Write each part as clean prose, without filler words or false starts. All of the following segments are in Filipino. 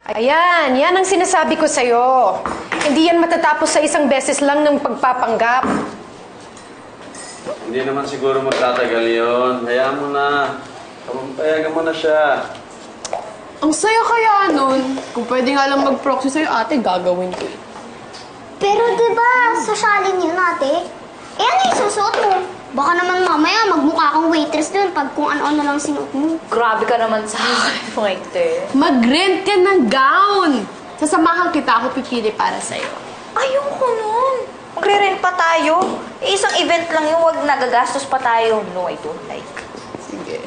Ayan, yan ang sinasabi ko sa'yo. Hindi yan matatapos sa isang beses lang ng pagpapanggap. Hindi naman siguro magtatagal yun. Hayaan mo na. Payagan mo na siya. Ang saya kaya nun. Kung pwede nga lang mag-proxy sa'yo, ate, gagawin ko. Pero diba, sosyalin yun, ate? Eh, ano yung susuot mo? Baka naman mamaya magmukha kang waitress dun pag kung ano-ano lang sinuot mo. Grabe ka naman sa akin, Pointer. Mag-rent ka ng gown! Sasamahan kita, ako pipili para sa'yo. Ayoko nun. Magre-rent pa tayo. Eh, isang event lang yun, wag nagagastos pa tayo. No, I don't like. Sige.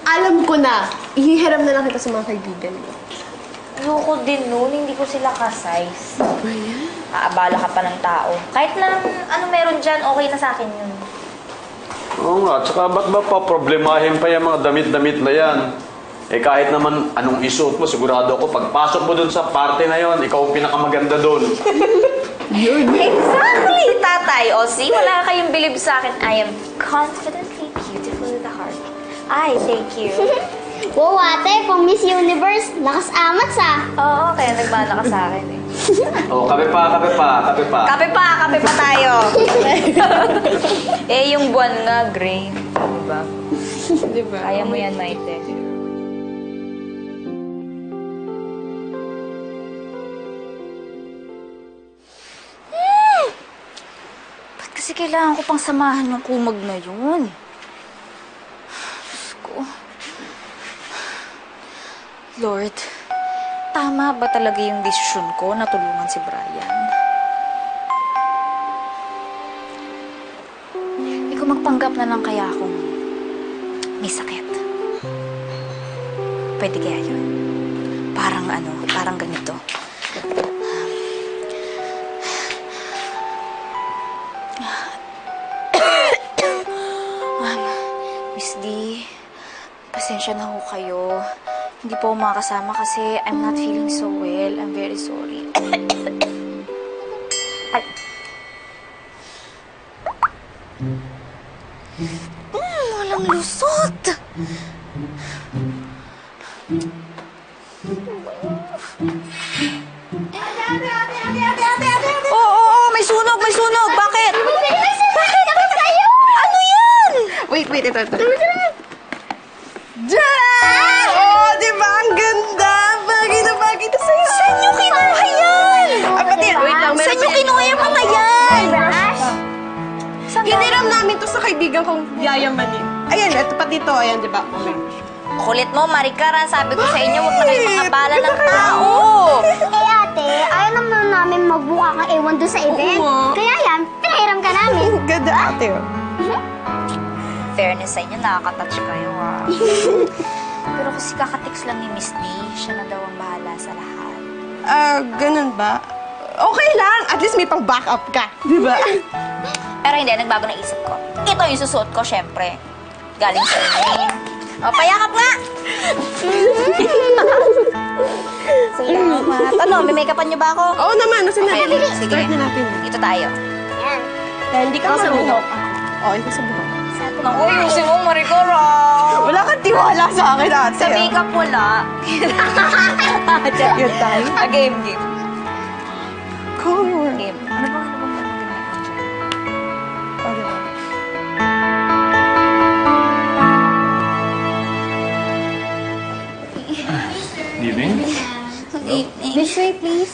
Alam ko na. Ihihiram na lang kita sa mga kaibigan mo. Ayoko din nun, hindi ko sila ka-size. Ba yan? Aabala ka pa ng tao. Kahit na ano meron dyan, okay na sa akin yun. Oo nga, tsaka ba't ba pa problemahin pa yung mga damit-damit na yan? Eh kahit naman anong isuot mo, sigurado ako pagpasok mo dun sa party na yon, ikaw ang pinakamaganda dun. Yun. Exactly, tatay. O, see, wala kayong believe sa akin. I am confidently beautiful with the heart. Ay, thank you. Wow, ate, pang Miss Universe, lakas amat sa. Oo, kaya nagmana ka sa akin eh. Oh, kape pa. Kape pa tayo. Eh, yung buwan nga, gray. Diba? Diba? Kaya mo yan, Maite. Ba't kasi kailangan ko pang samahan yung kumag na yun? Diyos ko. Lord, tama ba talaga yung desisyon ko na tulungan si Brian? Ikaw magpanggap na lang kaya akong may sakit. Pwede kaya yun? Parang ganito. Miss D, pasensya na ho kayo. Hindi po ako makakasama kasi I'm not feeling so well. I'm very sorry. Walang lusot! Oo, may sunog! Bakit? Bakit sa'yo? Ano yan? Wait, ito. Diyan! Oh, di ba? Ang ganda! Bagay na sa'yo. Saan nyo kinuha yan? Pati, wait lang. Saan nyo kinuha yung mga yan? Hiniram namin to sa kaibigan kong yayamanin. Ayan, ito pati to. Ayan, di ba? Kulit mo, Marikara. Sabi ko sa inyo, huwag na kayong mga bala ng tao. Eh, ate, ayaw naman namin magbuka kang ewan doon sa event. Oo. Kaya yan, pinahiram ka namin. Ganda ate. Fairness sa inyo, nakaka-touch kayo ah. Pero kasi kakatix lang ni Miss D, siya na daw ang bahala sa lahat. Ganun ba? Okay lang. At least may pang-backup ka. Di ba? Pero hindi, nagbago na isip ko. Ito yung susuot ko, syempre. Galing sa inyo. O, payakap nga! Salamat. Ano, may make-upan niyo ba ako? Oo naman. Nasa Okay, natin. sige. Start na natin. Dito tayo. Yan. Hindi ka sa buhok. Oo, ikaw sa buhok. Naku, yusin mo, Marikara. Wala kang tiwala sa akin, ate. Sa make-up wala. Check yun tayo. Game. Cool. Game. Ano ba ginagawa dyan? Good evening. This way, please.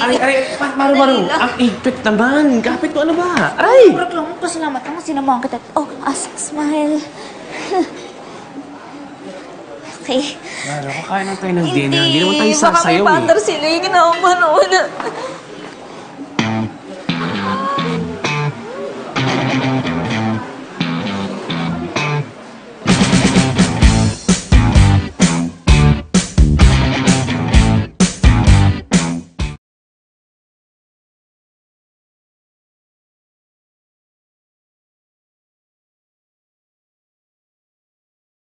Ay, Maru, ang ipit naman. Kapit mo, ano ba? Aray! Kurak lang, pasalamat lang. Sinamahan kita. Oh, smile. Okay. Maru, kakain lang tayo ng dinner. Hindi naman tayo baka may sasayaw pander sila. Yung ginawa mo na.